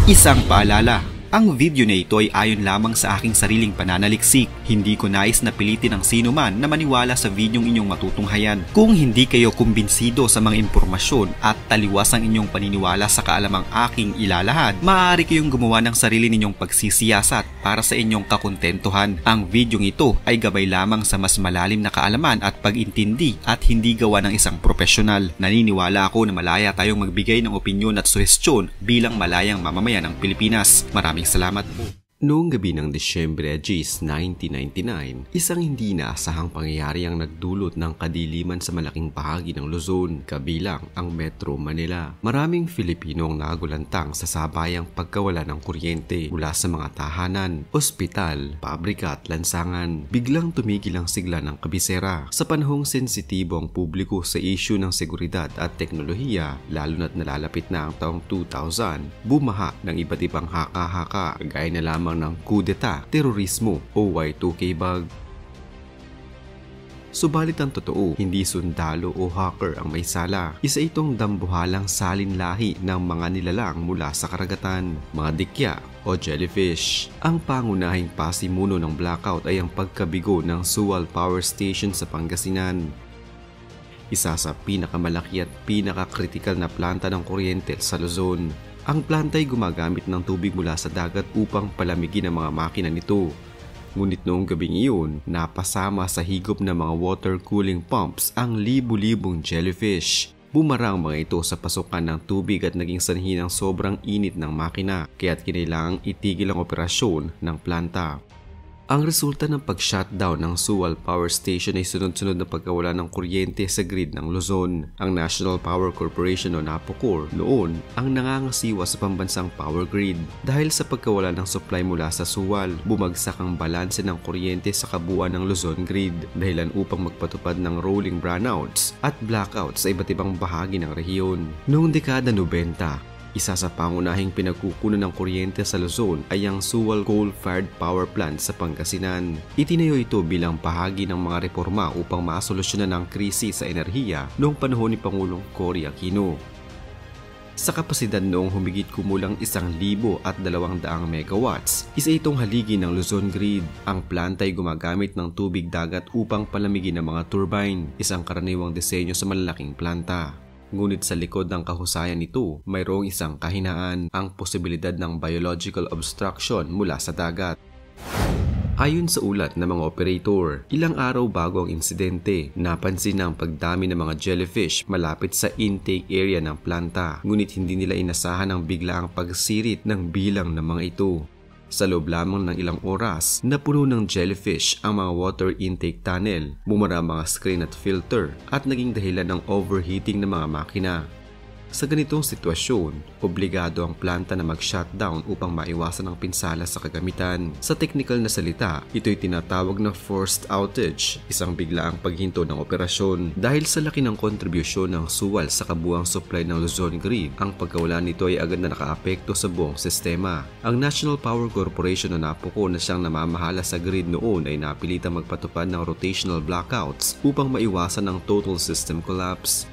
Isang paalala, ang video na ito ay ayon lamang sa aking sariling pananaliksik. Hindi ko nais na pilitin ang sino man na maniwala sa videong inyong matutunghayan. Kung hindi kayo kumbinsido sa mga impormasyon at taliwas ang inyong paniniwala sa kaalamang aking ilalahad, maaari kayong gumawa ng sarili ninyong pagsisiyasat para sa inyong kakontentuhan. Ang videong ito ay gabay lamang sa mas malalim na kaalaman at pag-intindi at hindi gawa ng isang profesional. Naniniwala ako na malaya tayong magbigay ng opinyon at suhestyon bilang malayang mamamayan ng Pilipinas. Maraming salamat po. Noong gabi ng Disyembre 10, 1999, isang hindi inaasahang pangyayari ang nagdulot ng kadiliman sa malaking bahagi ng Luzon, kabilang ang Metro Manila. Maraming Filipino ang nagulantang sa sabayang pagkawala ng kuryente mula sa mga tahanan, ospital, pabrika at lansangan. Biglang tumigil ang sigla ng kabisera. Sa panahong sensitibo ang publiko sa isyu ng seguridad at teknolohiya, lalo na't nalalapit na ang taong 2000, bumaha ng iba't ibang haka-haka, gaya na lamang ng kudeta, terorismo o Y2K bug. Subalit ang totoo, hindi sundalo o hacker ang may sala. Isa itong dambuhalang salinlahi ng mga nilalang mula sa karagatan, mga dikya o jellyfish. Ang pangunahing pasimuno ng blackout ay ang pagkabigo ng Sual Power Station sa Pangasinan. Isa sa pinakamalaki at pinakakritikal na planta ng kuryente sa Luzon. Ang planta ay gumagamit ng tubig mula sa dagat upang palamigin ang mga makina nito. Ngunit noong gabing iyon, napasama sa higop ng mga water cooling pumps ang libu-libong jellyfish. Bumarang mga ito sa pasukan ng tubig at naging sanhi ng sobrang init ng makina, kaya't kinailangang itigil ang operasyon ng planta. Ang resulta ng pag-shutdown ng Sual Power Station ay sunod-sunod na pagkawala ng kuryente sa grid ng Luzon. Ang National Power Corporation o NAPOCOR noon ang nangangasiwa sa pambansang power grid. Dahil sa pagkawala ng supply mula sa Sual, bumagsak ang balanse ng kuryente sa kabuuan ng Luzon grid, dahilan upang magpatupad ng rolling brownouts at blackouts sa iba't ibang bahagi ng rehiyon. Noong dekada 90, isa sa pangunahing pinagkukunan ng kuryente sa Luzon ay ang Sual Coal-Fired Power Plant sa Pangasinan. Itinayo ito bilang bahagi ng mga reforma upang masolusyonan ang krisis sa enerhiya noong panahon ni Pangulong Cory Aquino. Sa kapasidad noong humigit kumulang 1,200 megawatts, isa itong haligi ng Luzon Grid. Ang planta ay gumagamit ng tubig dagat upang palamigin ang mga turbine, isang karaniwang disenyo sa malalaking planta. Ngunit sa likod ng kahusayan nito, mayroong isang kahinaan, ang posibilidad ng biological obstruction mula sa dagat. Ayon sa ulat ng mga operator, ilang araw bago ang insidente, napansin ang pagdami ng mga jellyfish malapit sa intake area ng planta. Ngunit hindi nila inasahan ang biglaang pagsirit ng bilang ng mga ito. Sa loob lamang ng ilang oras, napuno ng jellyfish ang mga water intake tunnel, bumara mga screen at filter, at naging dahilan ng overheating ng mga makina. Sa ganitong sitwasyon, obligado ang planta na mag-shutdown upang maiwasan ang pinsala sa kagamitan. Sa technical na salita, ito'y tinatawag na forced outage, isang biglaang paghinto ng operasyon. Dahil sa laki ng kontribusyon ng Sual sa kabuuang supply ng Luzon Grid, ang pagkawala nito ay agad na nakaapekto sa buong sistema. Ang National Power Corporation o NAPOCO na siyang namamahala sa grid noon ay napilitang magpatupad ng rotational blackouts upang maiwasan ang total system collapse.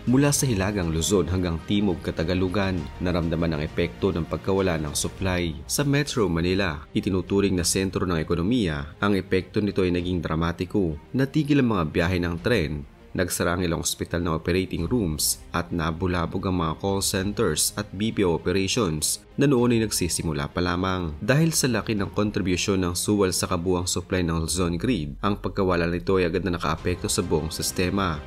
Mula sa hilagang Luzon hanggang timog Katagalugan, naramdaman ang epekto ng pagkawala ng supply. Sa Metro Manila, itinuturing na sentro ng ekonomiya, ang epekto nito ay naging dramatiko. Natigil ang mga biyahe ng tren, nagsara ang ilang ospital na operating rooms, at nabulabog ang mga call centers at BPO operations na noon ay nagsisimula pa lamang. Dahil sa laki ng kontribusyon ng Sual sa kabuuang supply ng Luzon Grid, ang pagkawala nito ay agad na nakaapekto sa buong sistema.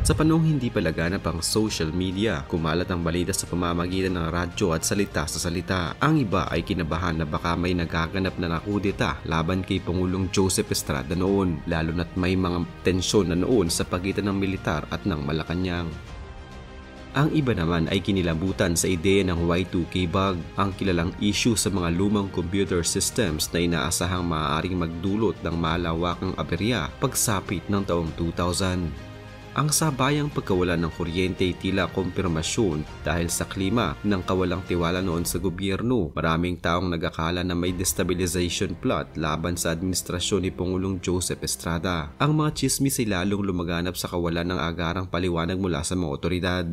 Sa panahong hindi pa laganap ang social media, kumalat ang balita sa pamamagitan ng radyo at salita sa salita. Ang iba ay kinabahan na baka may nagaganap na nakudeta laban kay Pangulong Joseph Estrada noon, lalo na't may mga tensyon na noon sa pagitan ng militar at ng Malacanang. Ang iba naman ay kinilabutan sa ideya ng Y2K bug, ang kilalang issue sa mga lumang computer systems na inaasahang maaaring magdulot ng malawakang aberya pagsapit ng taong 2000. Ang sabayang pagkawala ng kuryente ay tila kumpirmasyon dahil sa klima ng kawalang tiwala noon sa gobyerno. Maraming taong nag-akala na may destabilization plot laban sa administrasyon ni Pangulong Joseph Estrada. Ang mga chismis ay lalong lumaganap sa kawalan ng agarang paliwanag mula sa mga otoridad.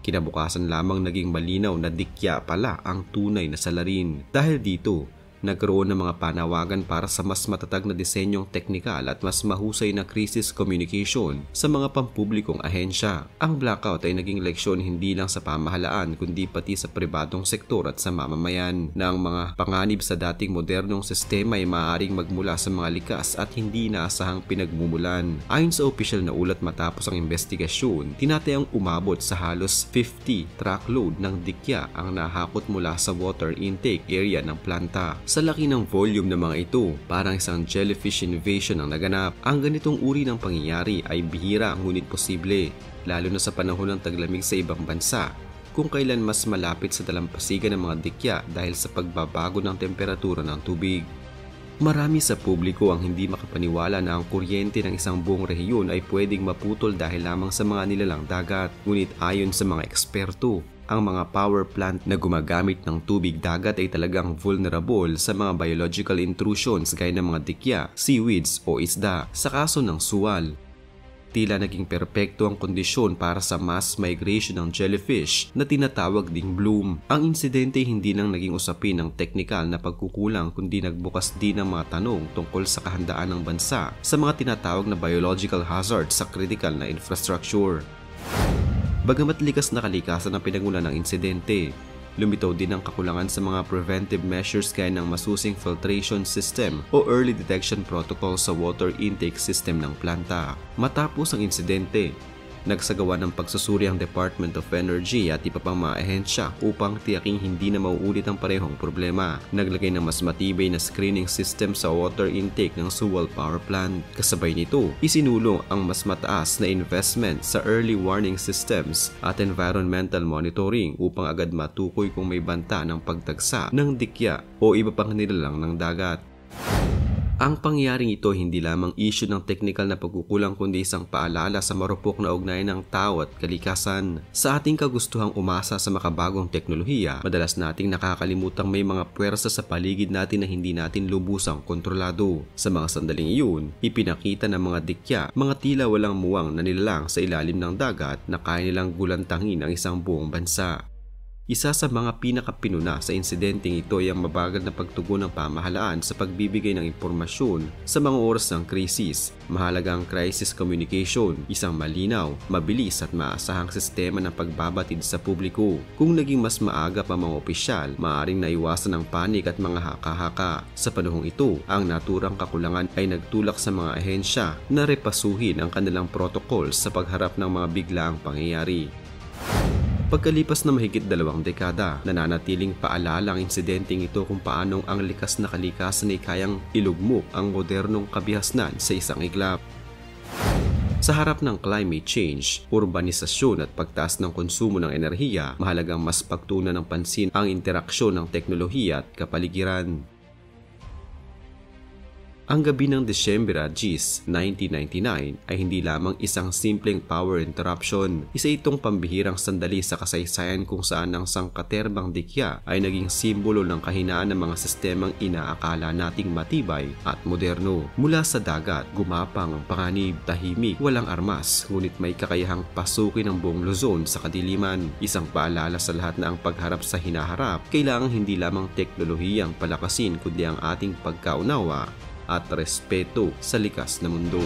Kinabukasan lamang naging malinaw na Dikya pala ang tunay na salarin. Dahil dito, nagkaroon ng mga panawagan para sa mas matatag na disenyong teknikal at mas mahusay na crisis communication sa mga pampublikong ahensya. Ang blackout ay naging leksyon hindi lang sa pamahalaan kundi pati sa pribadong sektor at sa mamamayan na ang mga panganib sa dating modernong sistema ay maaaring magmula sa mga likas at hindi inaasahang pinagmumulan. Ayon sa opisyal na ulat matapos ang investigasyon, tinatayang umabot sa halos 50 truckload ng Dikya ang nahakot mula sa water intake area ng planta. Sa laki ng volume ng mga ito, parang isang jellyfish invasion ang naganap. Ang ganitong uri ng pangyayari ay bihira ngunit posible, lalo na sa panahon ng taglamig sa ibang bansa, kung kailan mas malapit sa dalampasigan ng mga Dikya dahil sa pagbabago ng temperatura ng tubig. Marami sa publiko ang hindi makapaniwala na ang kuryente ng isang buong rehiyon ay pwedeng maputol dahil lamang sa mga nilalang dagat. Ngunit ayon sa mga eksperto, ang mga power plant na gumagamit ng tubig dagat ay talagang vulnerable sa mga biological intrusions gaya ng mga Dikya, seaweeds o isda. Sa kaso ng suwal, tila naging perpekto ang kondisyon para sa mass migration ng jellyfish na tinatawag ding bloom. Ang insidente hindi lang naging usapin ng teknikal na pagkukulang kundi nagbukas din ng mga tanong tungkol sa kahandaan ng bansa sa mga tinatawag na biological hazards sa critical na infrastructure. Bagamat likas na kalikasan ang pinagmulan ng insidente, lumitaw din ang kakulangan sa mga preventive measures gaya ng masusing filtration system o early detection protocol sa water intake system ng planta. Matapos ang insidente, nagsagawa ng pagsusuri ang Department of Energy at iba pang mga ahensya upang tiyaking hindi na mauulit ang parehong problema. Naglagay ng mas matibay na screening system sa water intake ng Suwal Power Plant. Kasabay nito, isinulong ang mas mataas na investment sa early warning systems at environmental monitoring upang agad matukoy kung may banta ng pagtagsa ng Dikya o iba pang nilalang ng dagat. Ang pangyayaring ito hindi lamang issue ng technical na pagkukulang kundi isang paalala sa marupok na ugnayan ng tao at kalikasan. Sa ating kagustuhang umasa sa makabagong teknolohiya, madalas nating nakakalimutang may mga puwersa sa paligid natin na hindi natin lubusang kontrolado. Sa mga sandaling iyon, ipinakita ng mga Dikya, mga tila walang muwang na nilalang sa ilalim ng dagat na kaya nilang gulantangin ang isang buong bansa. Isa sa mga pinakapinuna sa insidenteng ito ay ang mabagal na pagtugon ng pamahalaan sa pagbibigay ng impormasyon sa mga oras ng krisis. Mahalaga ang crisis communication, isang malinaw, mabilis at maasahang sistema ng pagbabatid sa publiko. Kung naging mas maaga pa mga opisyal, maaaring naiwasan ang panik at mga haka-haka. Sa panahong ito, ang naturang kakulangan ay nagtulak sa mga ahensya na repasuhin ang kanilang protocol sa pagharap ng mga biglaang pangyayari. Pagkalipas na mahigit 2 dekada, nananatiling paalala ang insidenteng ito kung paanong ang likas na kalikasan ay kayang ilugmok ang modernong kabihasnan sa isang iglap. Sa harap ng climate change, urbanisasyon at pagtaas ng konsumo ng enerhiya, mahalagang mas pagtuunan ng pansin ang interaksyon ng teknolohiya at kapaligiran. Ang gabi ng Disyembre 10, 1999 ay hindi lamang isang simpleng power interruption. Isa itong pambihirang sandali sa kasaysayan kung saan ang sangkaterbang Dikya ay naging simbolo ng kahinaan ng mga sistemang inaakala nating matibay at moderno. Mula sa dagat, gumapang ang panganib, tahimik, walang armas, ngunit may kakayahang pasukin ang buong Luzon sa kadiliman. Isang paalala sa lahat na ang pagharap sa hinaharap, kailangang hindi lamang teknolohiyang palakasin kundi ang ating pagkaunawa at respeto sa likas na mundo.